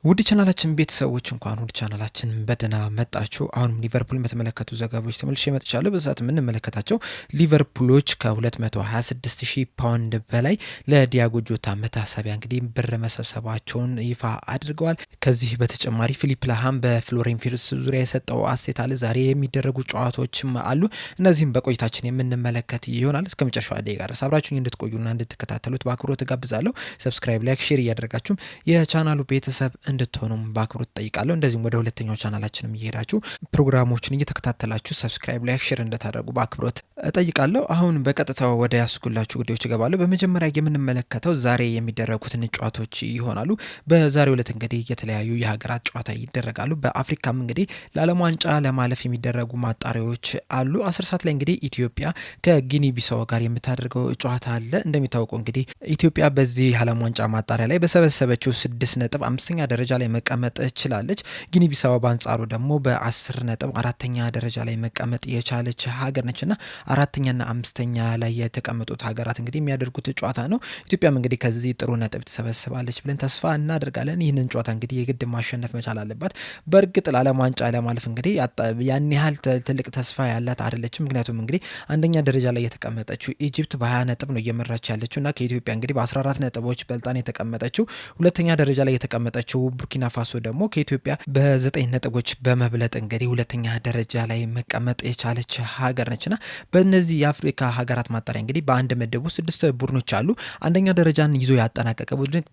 ውድ ቻናላችን ቤተሰቦች እንኳን ውድ ቻናላችን በደህና መጣችሁ። አሁንም ሊቨርፑልን በተመለከቱ ዘገባዎች ተመልሼ መጥቻለሁ። በዛት የምንመለከታቸው ሊቨርፑሎች ከ226,000 ፓውንድ በላይ ለዲያጎ ጆታ መታሰቢያ እንግዲህ ብር መሰብሰባቸውን ይፋ አድርገዋል። ከዚህ በተጨማሪ ፊሊፕ ላሃም በፍሎሪያን ቪርትዝ ዙሪያ የሰጠው አስተያየት አለ። ዛሬ የሚደረጉ ጨዋታዎችም አሉ። እነዚህም በቆይታችን የምንመለከት ይሆናል። እስከ መጨረሻው ደቂቃ ድረስ አብራችሁኝ እንድትቆዩና እንድትከታተሉት በአክብሮት ጋብዛለሁ። ሰብስክራይብ፣ ላይክ፣ ሼር እያደረጋችሁም የቻናሉ ቤተሰብ እንድትሆኑም በአክብሮት ጠይቃለሁ። እንደዚሁም ወደ ሁለተኛው ቻናላችንም እየሄዳችሁ ፕሮግራሞችን እየተከታተላችሁ ሰብስክራይብ፣ ላይክ፣ ሼር እንድታደርጉ በአክብሮት እጠይቃለሁ። አሁን በቀጥታ ወደ ያስኩላችሁ ጉዳዮች እገባለሁ። በመጀመሪያ የምንመለከተው ዛሬ የሚደረጉትን ጨዋታዎች ይሆናሉ። በዛሬው ዕለት እንግዲህ የተለያዩ የሀገራት ጨዋታ ይደረጋሉ። በአፍሪካም እንግዲህ ለዓለም ዋንጫ ለማለፍ የሚደረጉ ማጣሪያዎች አሉ። 10 ሰዓት ላይ እንግዲህ ኢትዮጵያ ከጊኒ ቢሳው ጋር የምታደርገው ጨዋታ አለ። እንደሚታወቀው እንግዲህ ኢትዮጵያ በዚህ የዓለም ዋንጫ ማጣሪያ ላይ በሰበሰበችው 6 ነጥብ 5ኛ ደረጃ ላይ መቀመጥ ችላለች። ጊኒ ቢሳው በአንጻሩ ደግሞ በ10 ነጥብ 4ኛ ደረጃ ላይ መቀመጥ የቻለች ሀገር ነችና 4ኛና 5ኛ ላይ የተቀመጡት ሀገራት እንግዲህ የሚያደርጉት ጨዋታ ነው። ኢትዮጵያም እንግዲህ ከዚህ ጥሩ ነጥብ ትሰበስባለች ብለን ተስፋ እናደርጋለን። ይህንን ጨዋታ እንግዲህ የግድ ማሸነፍ መቻል አለባት። በእርግጥ ለዓለም ዋንጫ ለማለፍ እንግዲህ ያን ያህል ትልቅ ተስፋ ያላት አይደለችም። ምክንያቱም እንግዲህ አንደኛ ደረጃ ላይ የተቀመጠችው ኢጂፕት በ20 ነጥብ ነው እየመራች ያለችው እና ከኢትዮጵያ እንግዲህ በ14 ነጥቦች በልጣን የተቀመጠችው። ሁለተኛ ደረጃ ላይ የተቀመጠችው ቡርኪና ፋሶ ደግሞ ከኢትዮጵያ በ9 ነጥቦች በመብለጥ እንግዲህ ሁለተኛ ደረጃ ላይ መቀመጥ የቻለች ሀገር ነችና በእነዚህ የአፍሪካ ሀገራት ማጣሪያ እንግዲህ በአንድ ምድብ ውስጥ 6 ቡድኖች አሉ። አንደኛ ደረጃን ይዞ ያጠናቀቀ ቡድን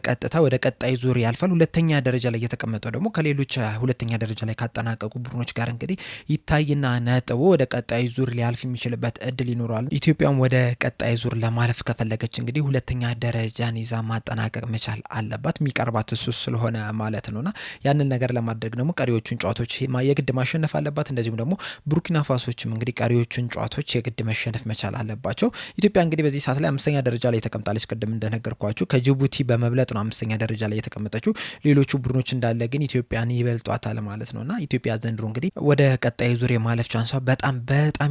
ቀጥታ ወደ ቀጣይ ዙር ያልፋል። ሁለተኛ ደረጃ ላይ የተቀመጠው ደግሞ ከሌሎች ሁለተኛ ደረጃ ላይ ካጠናቀቁ ቡድኖች ጋር እንግዲህ ይታይና ነጥቡ ወደ ቀጣይ ዙር ሊያልፍ የሚችልበት እድል ይኖራል። ኢትዮጵያም ወደ ቀጣይ ዙር ለማለፍ ከፈለገች እንግዲህ ሁለተኛ ደረጃን ይዛ ማጠናቀቅ መቻል አለባት። የሚቀርባት እሱ ስለሆነ ማለት ነውና ያንን ነገር ለማድረግ ደግሞ ቀሪዎቹን ጨዋታዎች የግድ ማሸነፍ አለባት። እንደዚሁም ደግሞ ቡርኪና ፋሶችም እንግዲህ ቀሪዎቹን ጨዋታዎች የግድ መሸነፍ መቻል አለባቸው። ኢትዮጵያ እንግዲህ በዚህ ሰዓት ላይ 5ኛ ደረጃ ላይ ተቀምጣለች። ቅድም እንደነገርኳችሁ ከጅቡቲ በመብለጥ ነው 5ኛ ደረጃ ላይ የተቀመጠችው። ሌሎቹ ቡድኖች እንዳለ ግን ኢትዮጵያን ይበልጧታል ማለት ነውና ኢትዮጵያ ዘንድሮ እንግዲህ ወደ ቀጣይ ዙር የማለፍ ቻንሷ በጣም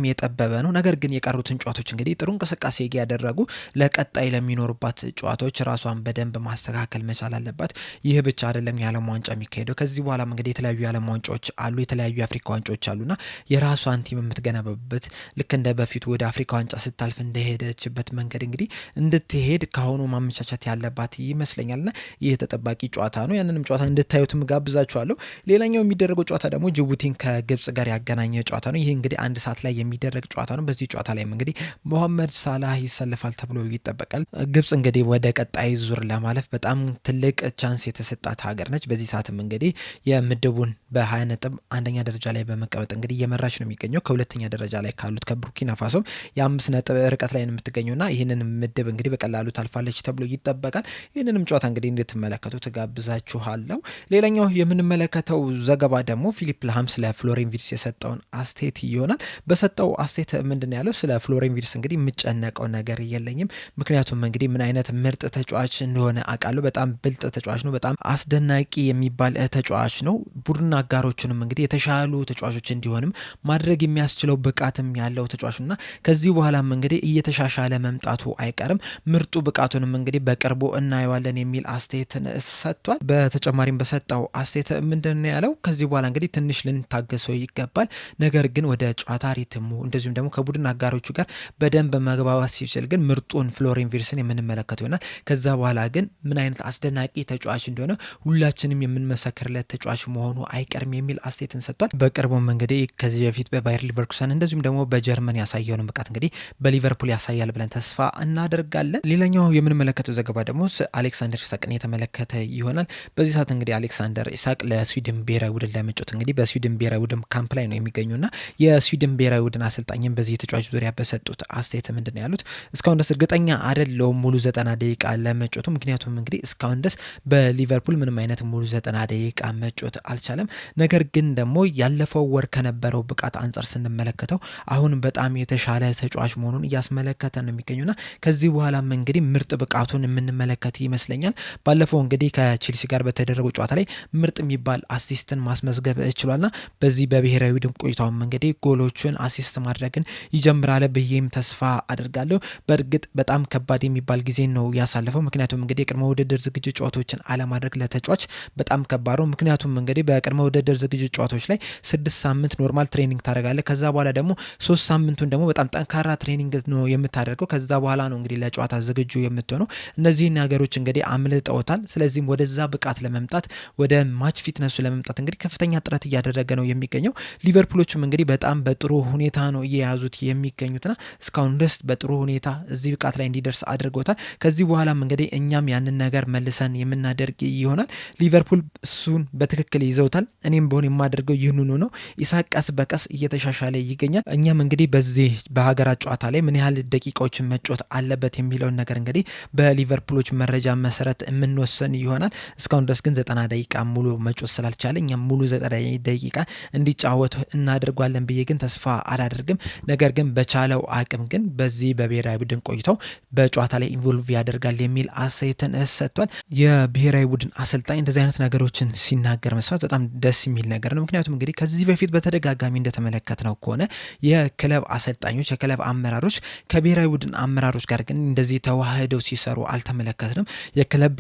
የጠበበ ነው። ነገር ግን የቀሩትን ጨዋታዎች እንግዲህ ጥሩ እንቅስቃሴ ያደረጉ ለቀጣይ ለሚኖሩባት ጨዋታዎች ራሷን በደንብ ማስተካከል መቻል አለባት። ይህ ብቻ አይደለም የዓለም ዋንጫ የሚካሄደው ከዚህ በኋላም እንግዲህ የተለያዩ የዓለም ዋንጫዎች አሉ፣ የተለያዩ የአፍሪካ ዋንጫዎች አሉና የራሷን ቲም የምትገነባበት ልክ እንደ በፊቱ ወደ አፍሪካ ዋንጫ ስታልፍ እንደሄደችበት መንገድ እንግዲህ እንድትሄድ ካሁኑ ማመቻቸት ያለባት ይመስለኛልና ይህ ተጠባቂ ጨዋታ ነው። ያንንም ጨዋታ እንድታዩትም ጋብዛችኋለሁ። ሌላኛው የሚደረገው ጨዋታ ደግሞ ጅቡቲን ከግብጽ ጋር ያገናኘ ጨዋታ ነው። ይህ እንግዲህ 1 ሰዓት ላይ የሚደረግ ጨዋታ ነው። በዚህ ጨዋታ ላይም እንግዲህ ሞሐመድ ሳላህ ይሰልፋል ተብሎ ይጠበቃል። ግብጽ እንግዲህ ወደ ቀጣይ ዙር ለማለፍ በጣም ትልቅ ቻንስ የተሰጣት ሀገር ነች። በዚህ ሰዓትም እንግዲህ የምድቡን በ20 ነጥብ አንደኛ ደረጃ ላይ በመቀመጥ እንግዲህ እየመራች ነው የሚገኘው። ከሁለተኛ ደረጃ ላይ ካሉት ከቡርኪና ፋሶም የ5 ነጥብ ርቀት ላይ ነው የምትገኘውና ይህንን ምድብ እንግዲህ በቀላሉ ታልፋለች ተብሎ ይጠበቃል። ይህንንም ጨዋታ እንግዲህ እንድትመለከቱ ትጋብዛችኋለሁ። ሌላኛው የምንመለከተው ዘገባ ደግሞ ፊሊፕ ላሃም ስለ ፍሎሪያን ቪርትዝ የሰጠውን አስተያየት ይሆናል። በሰጠው አስተያየት ምንድን ያለው ስለ ፍሎሪያን ቪርትዝ እንግዲህ የምጨነቀው ነገር የለኝም። ምክንያቱም እንግዲህ ምን አይነት ምርጥ ተጫዋች እንደሆነ አውቃለሁ። በጣም ብልጥ ተጫዋች ነው። በጣም አስደናቂ የሚባል ተጫዋች ነው። ቡድን አጋሮቹንም እንግዲህ የተሻሉ ተጫዋቾች እንዲሆንም ማድረግ የሚያስችለው ብቃትም ያለው ተጫዋችና ከዚህ በኋላም እንግዲህ እየተሻሻለ መምጣቱ አይቀርም። ምርጡ ብቃቱንም እንግዲህ በቅርቡ እናየዋለን የሚል አስተያየትን ሰጥቷል። በተጨማሪም በሰጠው አስተያየት ምንድነው ያለው? ከዚህ በኋላ እንግዲህ ትንሽ ልንታገሰው ይገባል። ነገር ግን ወደ ጨዋታ ሪትሙ እንደዚሁም ደግሞ ከቡድን አጋሮቹ ጋር በደንብ መግባባት ሲችል ግን ምርጡን ፍሎሪያን ቪርትዝን የምንመለከተው ይሆናል። ከዛ በኋላ ግን ምን አይነት አስደናቂ ተጫዋች እንደሆነ ሁላችንም የምንመሰክርለት ተጫዋች መሆኑ አይቀርም የሚል አስተያየትን ሰጥቷል። በቅርቡም እንግዲህ ከዚህ በፊት በባየር ሊቨርኩሰን እንደዚሁም ደግሞ በጀርመን ያሳየውን ብቃት እንግዲህ በሊቨርፑል ያሳያል ብለን ተስፋ እናደርጋለን። ሌላኛው የምንመለከተው ዘገባ ደግሞ አሌክሳንደር ኢሳቅን የተመለከተ ይሆናል። በዚህ ሰዓት እንግዲህ አሌክሳንደር ኢሳቅ ለስዊድን ብሔራዊ ቡድን ለመጫወት እንግዲህ በስዊድን ብሔራዊ ቡድን ካምፕ ላይ ነው የሚገኙና የስዊድን ብሔራዊ ቡድን አሰልጣኝም በዚህ ተጫዋች ዙሪያ በሰጡት አስተያየት ምንድነው ያሉት? እስካሁን ድረስ እርግጠኛ አይደለሁም ሙሉ 90 ደቂቃ ለመጫወቱ። ምክንያቱም እንግዲህ እስካሁን ድረስ በሊቨርፑል ምንም አይነት ሙሉ 90 ደቂቃ መጫወት አልቻለም። ነገር ግን ደግሞ ያለፈው ወር ከነበረው ብቃት አንጻር ስንመለከተው አሁን በጣም የተሻለ ተጫዋች መሆኑን እያስመለከተ ነው የሚገኙና ከዚህ በኋላም እንግዲህ ምርጥ ብቃቱን የምንመለከት ይመስለኛል። ባለፈው እንግዲህ ከቼልሲ ጋር በተደረገው ጨዋታ ላይ ምርጥ የሚባል አሲስትን ማስመዝገብ ችሏልና በዚህ በብሔራዊ ቡድን ቆይታውም እንግዲህ ጎሎችን አሲስት ማድረግን ይጀምራል ብዬም ተስፋ አድርጋለሁ። በእርግጥ በጣም ከባድ የሚባል ጊዜ ነው ያሳለፈው። ምክንያቱም እንግዲህ የቅድመ ውድድር ዝግጅት ጨዋታዎችን አለማድረግ ተጫዋች በጣም ከባድ ነው። ምክንያቱም እንግዲህ በቅድመ ውድድር ዝግጅት ጨዋታዎች ላይ 6 ሳምንት ኖርማል ትሬኒንግ ታደርጋለህ። ከዛ በኋላ ደግሞ 3 ሳምንቱን ደግሞ በጣም ጠንካራ ትሬኒንግ ነው የምታደርገው። ከዛ በኋላ ነው እንግዲህ ለጨዋታ ዝግጁ የምትሆነው። እነዚህ ነገሮች እንግዲህ አምልጠውታል። ስለዚህም ወደዛ ብቃት ለመምጣት ወደ ማች ፊትነሱ ለመምጣት እንግዲህ ከፍተኛ ጥረት እያደረገ ነው የሚገኘው። ሊቨርፑሎችም እንግዲህ በጣም በጥሩ ሁኔታ ነው እየያዙት የሚገኙትና እስካሁን ድረስ በጥሩ ሁኔታ እዚህ ብቃት ላይ እንዲደርስ አድርጎታል። ከዚህ በኋላም እንግዲህ እኛም ያንን ነገር መልሰን የምናደርግ ይሆናል። ሊቨርፑል እሱን በትክክል ይዘውታል። እኔም በሆን የማደርገው ይህንኑ ነው። ኢሳቅ ቀስ በቀስ እየተሻሻለ ይገኛል። እኛም እንግዲህ በዚህ በሀገራት ጨዋታ ላይ ምን ያህል ደቂቃዎችን መጫወት አለበት የሚለውን ነገር እንግዲህ በሊቨርፑሎች መረጃ መሰረት የምንወሰን ይሆናል። እስካሁን ድረስ ግን 90 ደቂቃ ሙሉ መጫወት ስላልቻለ እኛም ሙሉ 90 ደቂቃ እንዲጫወቱ እናደርጓለን ብዬ ግን ተስፋ አላደርግም። ነገር ግን በቻለው አቅም ግን በዚህ በብሔራዊ ቡድን ቆይተው በጨዋታ ላይ ኢንቮልቭ ያደርጋል የሚል አስተያየትን ሰጥቷል። የብሔራዊ ቡድን አሰልጣኝ እንደዚህ አይነት ነገሮችን ሲናገር መስማት በጣም ደስ የሚል ነገር ነው። ምክንያቱም እንግዲህ ከዚህ በፊት በተደጋጋሚ እንደተመለከትነው ከሆነ የክለብ አሰልጣኞች የክለብ አመራሮች ከብሔራዊ ቡድን አመራሮች ጋር ግን እንደዚህ ተዋህደው ሲሰሩ አልተመለከትንም። የክለብ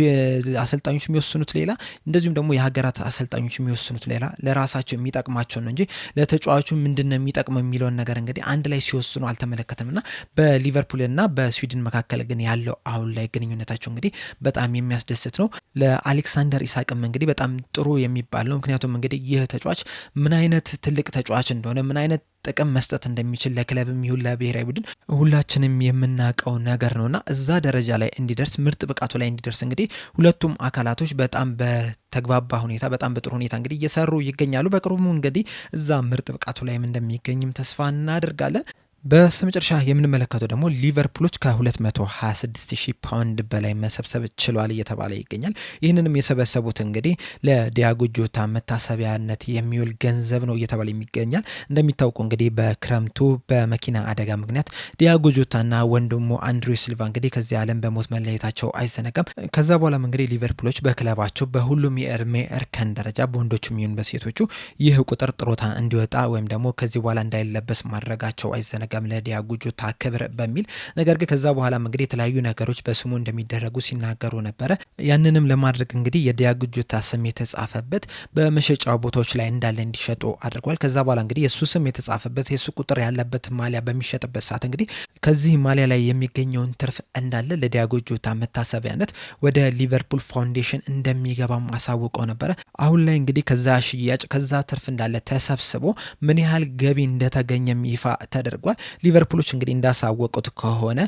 አሰልጣኞች የሚወስኑት ሌላ፣ እንደዚሁም ደግሞ የሀገራት አሰልጣኞች የሚወስኑት ሌላ፣ ለራሳቸው የሚጠቅማቸው ነው እንጂ ለተጫዋቹ ምንድነው የሚጠቅመው የሚለውን ነገር እንግዲህ አንድ ላይ ሲወስኑ አልተመለከትምና በሊቨርፑልና በስዊድን መካከል ግን ያለው አሁን ላይ ግንኙነታቸው እንግዲህ በጣም የሚያስደስት ነው። ለአሌክሳንደር ኢሳቅም እንግዲህ በጣም ጥሩ የሚባል ነው። ምክንያቱም እንግዲህ ይህ ተጫዋች ምን አይነት ትልቅ ተጫዋች እንደሆነ ምን አይነት ጥቅም መስጠት እንደሚችል ለክለብም ይሁን ለብሔራዊ ቡድን ሁላችንም የምናውቀው ነገር ነውና እዛ ደረጃ ላይ እንዲደርስ ምርጥ ብቃቱ ላይ እንዲደርስ እንግዲህ ሁለቱም አካላቶች በጣም በተግባባ ሁኔታ በጣም በጥሩ ሁኔታ እንግዲህ እየሰሩ ይገኛሉ። በቅርቡ እንግዲህ እዛ ምርጥ ብቃቱ ላይም እንደሚገኝም ተስፋ እናደርጋለን። በስተመጨረሻ የምንመለከተው ደግሞ ሊቨርፑሎች ከ226,000 ፓውንድ በላይ መሰብሰብ ችሏል እየተባለ ይገኛል። ይህንንም የሰበሰቡት እንግዲህ ለዲያጎ ጆታ መታሰቢያነት የሚውል ገንዘብ ነው እየተባለ ይገኛል። እንደሚታወቁ እንግዲህ በክረምቱ በመኪና አደጋ ምክንያት ዲያጎ ጆታና ወንድሙ አንድሬው ሲልቫ እንግዲህ ከዚህ ዓለም በሞት መለየታቸው አይዘነጋም። ከዛ በኋላም እንግዲህ ሊቨርፑሎች በክለባቸው በሁሉም የእድሜ እርከን ደረጃ በወንዶቹም ይሁን በሴቶቹ ይህ ቁጥር ጥሮታ እንዲወጣ ወይም ደግሞ ከዚህ በኋላ እንዳይለበስ ማድረጋቸው አይዘነጋም ለዲያጎ ጆታ ክብር በሚል። ነገር ግን ከዛ በኋላም እንግዲህ የተለያዩ ነገሮች በስሙ እንደሚደረጉ ሲናገሩ ነበረ። ያንንም ለማድረግ እንግዲህ የዲያጎ ጆታ ስም የተጻፈበት በመሸጫ ቦታዎች ላይ እንዳለ እንዲሸጡ አድርጓል። ከዛ በኋላ እንግዲህ የሱ ስም የተጻፈበት የሱ ቁጥር ያለበት ማሊያ በሚሸጥበት ሰዓት እንግዲህ ከዚህ ማሊያ ላይ የሚገኘውን ትርፍ እንዳለ ለዲያጎ ጆታ መታሰቢያነት ወደ ሊቨርፑል ፋውንዴሽን እንደሚገባም አሳውቀው ነበረ። አሁን ላይ እንግዲህ ከዛ ሽያጭ ከዛ ትርፍ እንዳለ ተሰብስቦ ምን ያህል ገቢ እንደተገኘም ይፋ ተደርጓል። ሊቨርፑሎች እንግዲህ እንዳሳወቁት ከሆነ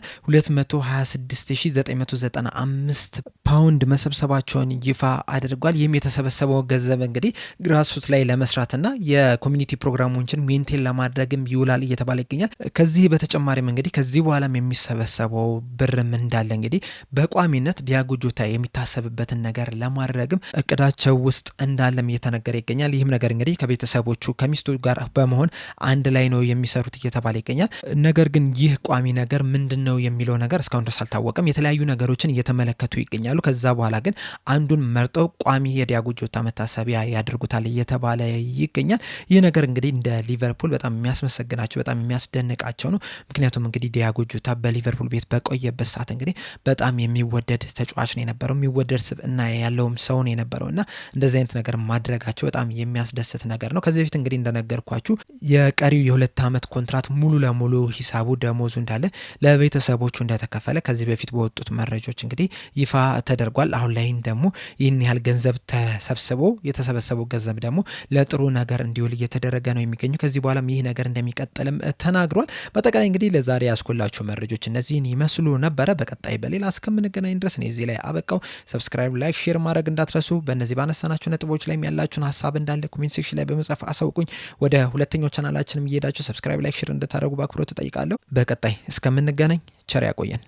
226,995 ፓውንድ መሰብሰባቸውን ይፋ አድርጓል። ይህም የተሰበሰበው ገንዘብ እንግዲህ ግራስሩት ላይ ለመስራትና የኮሚኒቲ ፕሮግራሞችን ሜንቴን ለማድረግም ይውላል እየተባለ ይገኛል። ከዚህ በተጨማሪም እንግዲህ ከዚህ በኋላም የሚሰበሰበው ብርም እንዳለ እንግዲህ በቋሚነት ዲያጎ ጆታ የሚታሰብበትን ነገር ለማድረግም እቅዳቸው ውስጥ እንዳለም እየተነገረ ይገኛል። ይህም ነገር እንግዲህ ከቤተሰቦቹ ከሚስቱ ጋር በመሆን አንድ ላይ ነው የሚሰሩት እየተባለ ይገኛል። ነገር ግን ይህ ቋሚ ነገር ምንድን ነው የሚለው ነገር እስካሁን ድረስ አልታወቀም። የተለያዩ ነገሮችን እየተመለከቱ ይገኛሉ። ከዛ በኋላ ግን አንዱን መርጠው ቋሚ የዲያጎ ጆታ መታሰቢያ ያደርጉታል እየተባለ ይገኛል። ይህ ነገር እንግዲህ እንደ ሊቨርፑል በጣም የሚያስመሰግናቸው በጣም የሚያስደንቃቸው ነው። ምክንያቱም እንግዲህ ዲያጎ ጆታ በሊቨርፑል ቤት በቆየበት ሰዓት እንግዲህ በጣም የሚወደድ ተጫዋች ነው የነበረው፣ የሚወደድ ስብዕና ያለውም ሰው ነው የነበረው እና እንደዚህ አይነት ነገር ማድረጋቸው በጣም የሚያስደስት ነገር ነው። ከዚህ በፊት እንግዲህ እንደነገርኳችሁ የቀሪው የ2 ዓመት ኮንትራት ሙሉ ለሙሉ ሂሳቡ ደሞዙ እንዳለ ለቤተሰቦቹ እንደተከፈለ ከዚህ በፊት በወጡት መረጃዎች እንግዲህ ይፋ ተደርጓል። አሁን ላይም ደግሞ ይህን ያህል ገንዘብ ተሰብስቦ የተሰበሰበው ገንዘብ ደግሞ ለጥሩ ነገር እንዲውል እየተደረገ ነው የሚገኘው። ከዚህ በኋላም ይህ ነገር እንደሚቀጥልም ተናግሯል። በጠቃላይ እንግዲህ ለዛሬ ያስኮላችሁ መረጃዎች እነዚህን ይመስሉ ነበረ። በቀጣይ በሌላ እስከምንገናኝ ድረስ እኔ እዚህ ላይ አበቃው። ሰብስክራይብ፣ ላይክ፣ ሼር ማድረግ እንዳትረሱ። በእነዚህ ባነሳናችሁ ነጥቦች ላይ ያላችሁን ሀሳብ እንዳለ ኮሜንት ሴክሽን ላይ በመጻፍ አሳውቁኝ። ወደ ሁለተኛው ቻናላችንም እየሄዳችሁ ሰብስክራይብ፣ ላይክ፣ ሼር እንድታደርጉ በአክብሮት እጠይቃለሁ። በቀጣይ እስከምንገናኝ ቸር ያቆየን።